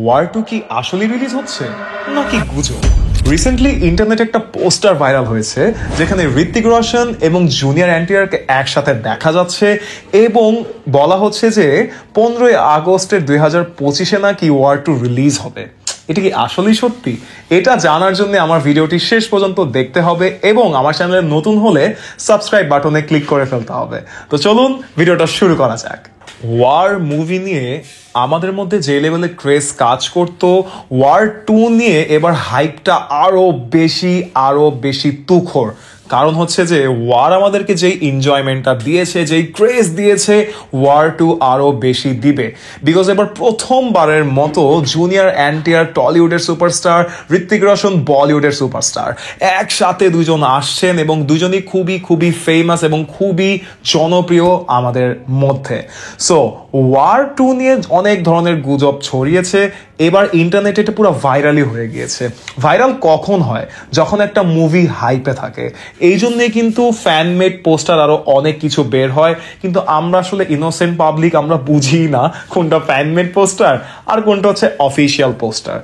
War 2 কি আসলে release হচ্ছে নাকি গুজব? রিসেন্টলি ইন্টারনেটে একটা পোস্টার ভাইরাল হয়েছে যেখানে ঋত্বিক রোশন এবং জুনিয়র এনটিআরকে একসাথে দেখা যাচ্ছে এবং বলা হচ্ছে যে 15ই আগস্টের 2025-এ নাকি ওয়ার 2 রিলিজ হবে। এটা কি আসলেই সত্যি? এটা জানার জন্য আমার ভিডিওটি শেষ পর্যন্ত দেখতে হবে এবং আমার চ্যানেলে নতুন হলে সাবস্ক্রাইব বাটনে ক্লিক করে ফেলতে হবে। তো চলুন ভিডিওটা শুরু করা যাক। ওয়ার মুভি নিয়ে আমাদের মধ্যে যে লেভেলে ক্রেজ কাজ করত, ওয়ার 2 নিয়ে এবার হাইপটা আরো বেশি তুখর। কারণ হচ্ছে যে ওয়ার আমাদেরকে যেই এনজয়মেন্টটা দিয়েছে, যেই ক্রেজ দিয়েছে, ওয়ার 2 আরো বেশি দিবে। বিকজ এবার প্রথমবারের মতো জুনিয়র এনটিআর টলিউডের সুপারস্টার, ঋত্বিক রোশন বলিউডের সুপারস্টার একসাথে দুজন আসছেন এবং দুজনই খুবই ফেমাস এবং খুবই জনপ্রিয় আমাদের মধ্যে। সো ওয়ার 2 নিয়ে অনেক ধরনের গুজব ছড়িয়েছে, এবার ইন্টারনেটে এটা পুরো ভাইরালই হয়ে গিয়েছে। ভাইরাল কখন হয়? যখন একটা মুভি হাইপে থাকে। এই জন্যে কিন্তু ফ্যানমেড পোস্টার আরো অনেক কিছু বের হয়, কিন্তু আমরা আসলে ইনোসেন্ট পাবলিক, আমরা বুঝি না কোনটা ফ্যানমেড পোস্টার আর কোনটা হচ্ছে অফিসিয়াল পোস্টার।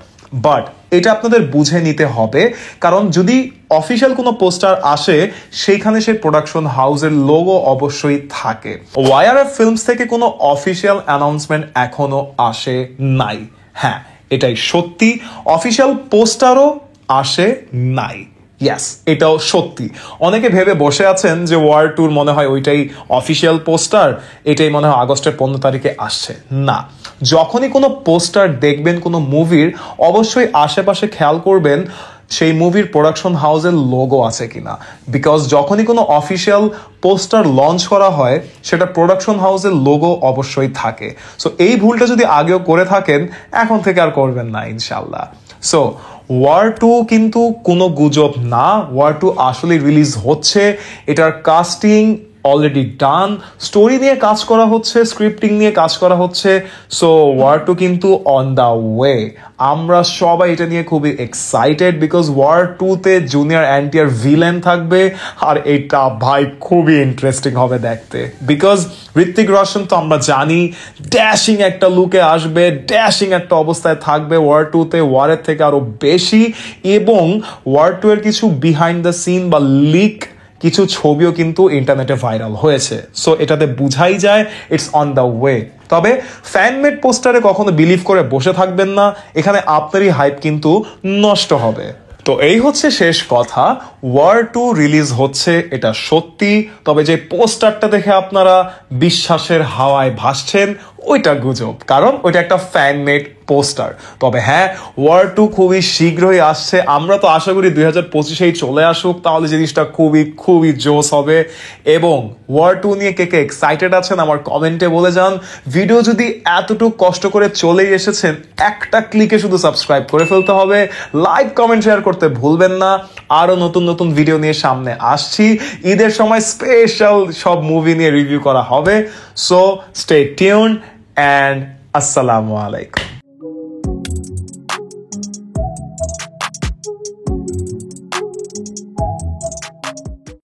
বাট এটা আপনাদের বুঝে নিতে হবে, কারণ যদি অফিসিয়াল কোনো পোস্টার আসে সেইখানে সেই প্রোডাকশন হাউসের লোগো অবশ্যই থাকে। ওয়াইআরএফ ফিল্মস থেকে কোনো অফিসিয়াল অ্যানাউন্সমেন্ট এখনো আসে নাই। হ্যাঁ, এটাই সত্যি, অফিসিয়াল পোস্টারও আসে নাই। ইয়াস, এটাও সত্যি। অনেকে ভেবে বসে আছেন যে ওয়ার 2 মনে হয় ওইটাই অফিসিয়াল পোস্টার, এটাই মনে হয় আগস্টের 15 তারিখে আসছে। না, যখনই কোনো পোস্টার দেখবেন কোনো মুভির, অবশ্যই আশেপাশে খেয়াল করবেন সেই মুভির প্রোডাকশন হাউসের লোগো আছে কিনা। বিকজ যখনই কোনো অফিসিয়াল পোস্টার লঞ্চ করা হয় সেটা প্রোডাকশন হাউসের লোগো অবশ্যই থাকে। সো এই ভুলটা যদি আগেও করে থাকেন, এখন থেকে আর করবেন না ইনশাল্লাহ। সো ওয়ার 2 কিন্তু কোনো গুজব না, ওয়ার 2 আসলে রিলিজ হচ্ছে। এটার কাস্টিং অলরেডি ডান, স্টোরি নিয়ে কাজ করা হচ্ছে, স্ক্রিপ্টিং নিয়ে কাজ করা হচ্ছে। সো ওয়ার 2 কিন্তু অন দ্য ওয়ে। আমরা সবাই এটা নিয়ে খুবই এক্সাইটেড, বিকজ ওয়ার 2-তে জুনিয়র এনটিআর ভিলেন থাকবে আর এটা ভাই খুবই ইন্টারেস্টিং হবে দেখতে। বিকজ ঋত্বিক রোশন তো আমরা জানি ড্যাশিং একটা লুকে আসবে, ড্যাশিং একটা অবস্থায় থাকবে ওয়ার 2-তে, ওয়ারের থেকে আরো বেশি। এবং ওয়ার 2 এর কিছু বিহাইন্ড দ্য সিন বা লিক কিছু ছবিও কিন্তু ইন্টারনেটে ভাইরাল হয়েছে। সো এটাতে বুঝাই যায় ইটস অন দ্য ওয়ে। তবে ফ্যানমেড পোস্টারে কখনো বিলিভ করে বসে থাকবেন না, এখানে আপনারই হাইপ কিন্তু নষ্ট হবে। তো এই হচ্ছে শেষ কথা, ওয়ার 2 রিলিজ হচ্ছে এটা সত্যি। তবে যে পোস্টারটা দেখে আপনারা বিশ্বাসের হাওয়ায় ভাসছেন ওইটা গুজব, কারণ ওইটা একটা ফ্যানমেড পোস্টার। তবে হ্যাঁ, ওয়ার 2 খুবই শীঘ্রই আসছে। আমরা তো আশা করি 2025-এই চলে আসুক, তাহলে জিনিসটা খুবই জোস হবে। এবং ওয়ার 2 নিয়ে কে এক্সাইটেড আছেন আমার কমেন্টে বলে যান। ভিডিও যদি এতটুকু কষ্ট করে চলেই এসেছেন, একটা ক্লিকে শুধু সাবস্ক্রাইব করে ফেলতে হবে। লাইক কমেন্ট শেয়ার করতে ভুলবেন না। আরো নতুন ভিডিও নিয়ে সামনে আসছি। ঈদের সময় স্পেশাল সব মুভি নিয়ে রিভিউ করা হবে। So stay tuned and assalamu alaikum.